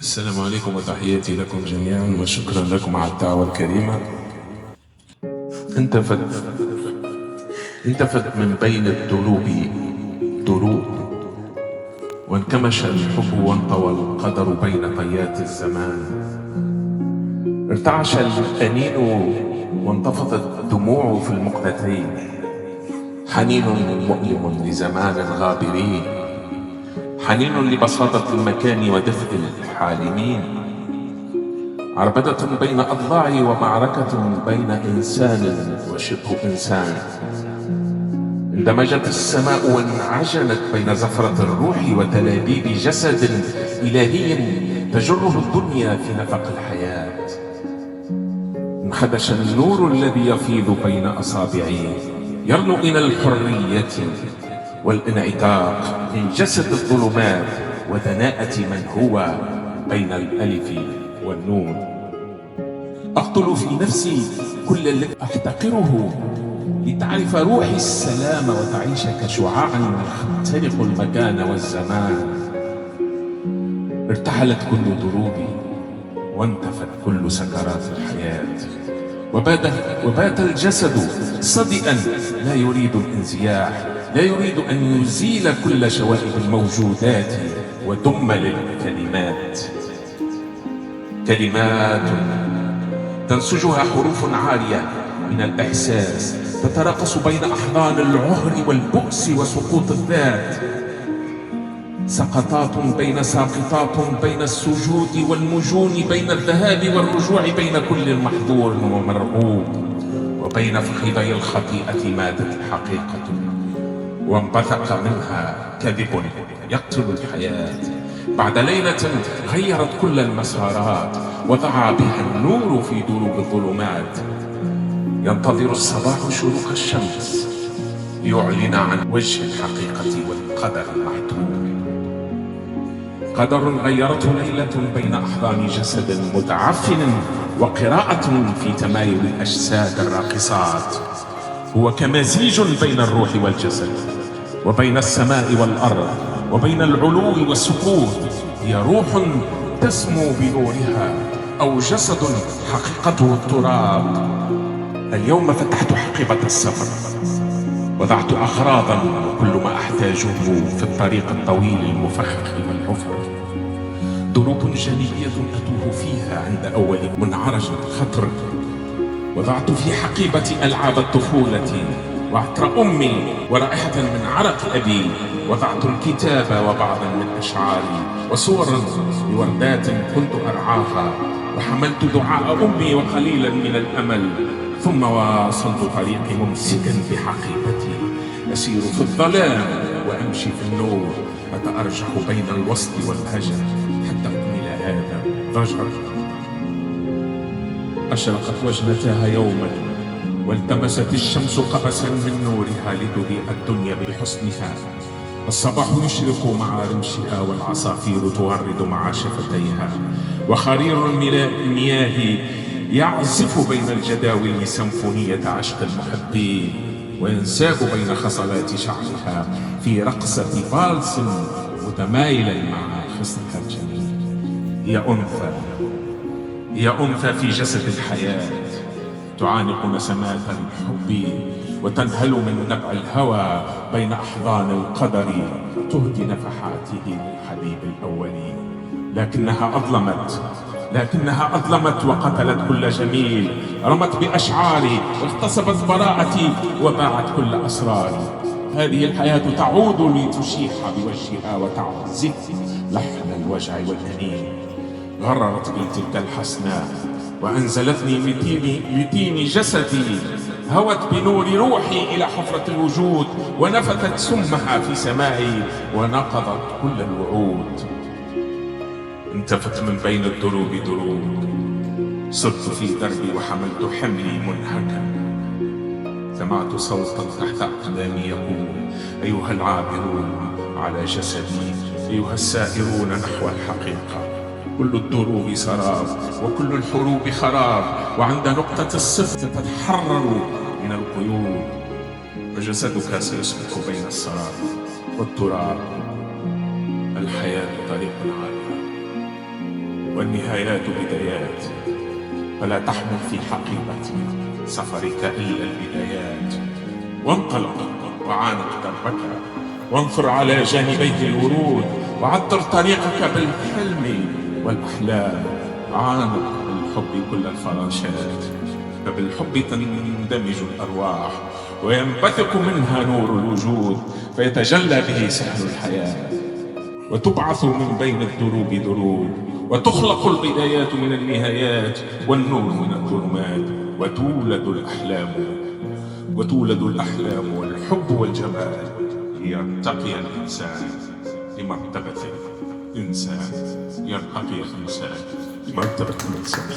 السلام عليكم وتحياتي لكم جميعا وشكرا لكم على الدعوة الكريمة. انتفت من بين الدروب دروب، وانكمش الحب وانطوى القدر بين طيات الزمان. ارتعش الأنين وانتفضت الدموع في المقلتين، حنين مؤلم لزمان الغابرين، حنين لبساطة المكان ودفء الحالمين، عربدة بين أضلاعي ومعركة بين إنسان وشبه إنسان. اندمجت السماء وانعجنت بين زفرة الروح وتلابيب جسد إلهي تجره الدنيا في نفق الحياة. انخدش النور الذي يفيض بين أصابعي يرنو إلى الحرية والانعتاق من جسد الظلمات ودناءة من هو بين الألف والنون. أقتل في نفسي كل الذي أحتقره لتعرف روحي السلام وتعيش كشعاع يخترق المكان والزمان. ارتحلت كل دروبي وانتفت كل سكرات الحياة، وبات الجسد صدئا لا يريد الانزياح، لا يريد أن يزيل كل شوائب الموجودات ودم للكلمات. كلمات تنسجها حروف عارية من الإحساس تتراقص بين أحضان العهر والبؤس وسقوط الذات. سقطات بين ساقطات بين السجود والمجون، بين الذهاب والرجوع، بين كل محظور ومرغوب، وبين فخذي الخطيئة ماتت الحقيقة وانبثق منها كذب يقتل الحياة. بعد ليلة غيرت كل المسارات وضاع بها النور في دروب الظلمات. ينتظر الصباح شروق الشمس ليعلن عن وجه الحقيقة والقدر المحتوم. قدر غيرته ليلة بين أحضان جسد متعفن وقراءة في تمايل الأجساد الراقصات. هو كمزيج بين الروح والجسد، وبين السماء والأرض، وبين العلو والسقوط. هي روح تسمو بنورها، أو جسد حقيقته التراب. اليوم فتحت حقيبة السفر، وضعت أغراضا وكل ما أحتاجه في الطريق الطويل المفخخ والحفر. دروب جليدية أتوه فيها عند أول منعرجة خطر. وضعت في حقيبة ألعاب الطفولة وعطر أمي ورائحة من عرق أبي. وضعت الكتاب وبعضا من أشعاري وصورا لوردات كنت أرعاها. وحملت دعاء أمي وقليلا من الأمل. ثم واصلت طريقي ممسكا بحقيبتي، أسير في الظلام وأمشي في النور، أتأرجح بين الوصل والهجر حتى أكمل هذا الضجر. أشرقت وجنتها يوما والتمست الشمس قبسا من نورها لتضيء الدنيا بحسنها. الصباح يشرق مع رمشها والعصافير تغرد مع شفتيها، وخرير المياه يعزف بين الجداول سيمفونية عشق المحبين، وينساب بين خصلات شعرها في رقصة فالس متمايلا مع خصرها الجميل. هي أنثى في جسد الحياة، تعانق نسمات الحب وتنهل من نبع الهوى بين أحضان القدر، تهدي نفحاته للحبيب الأولي. لكنها أظلمت وقتلت كل جميل، رمت بأشعاري واغتصبت براءتي وباعت كل أسراري. هذه الحياة تعود لتشيح بوجهها وتعزف لحن الوجع والأنين. غررت بي تلك الحسناء وأنزلتني لتين جسدي، هوت بنور روحي إلى حفرة الوجود ونفثت سمها في سمائي ونقضت كل الوعود. انتفت من بين الدروب دروب، صرت في دربي وحملت حملي منهكا. سمعت صوتا تحت أقدامي يقول: أيها العابرون على جسدي، أيها السائرون نحو الحقيقة، كل الدروب سراب وكل الحروب خراب، وعند نقطة الصفر ستتحرر من القيود، وجسدك سيسبق بين السراب والتراب. الحياة طريق عابر. والنهايات بدايات، فلا تحمل في حقيبة سفرك إلا البدايات. وانطلق وعانق دربك، وانثر على جانبيه الورود، وعطر طريقك بالحلم والأحلام. عانق بالحب كل الفراشات، فبالحب تندمج الأرواح، وينبثق منها نور الوجود، فيتجلى به سحر الحياة، وتبعث من بين الدروب دروب، وتخلق البدايات من النهايات، والنور من الظلمات، وتولد الأحلام والحب والجمال، ليرتقي الإنسان لمرتبة الإنسان، يرتقي الإنسان لمرتبة الإنسان.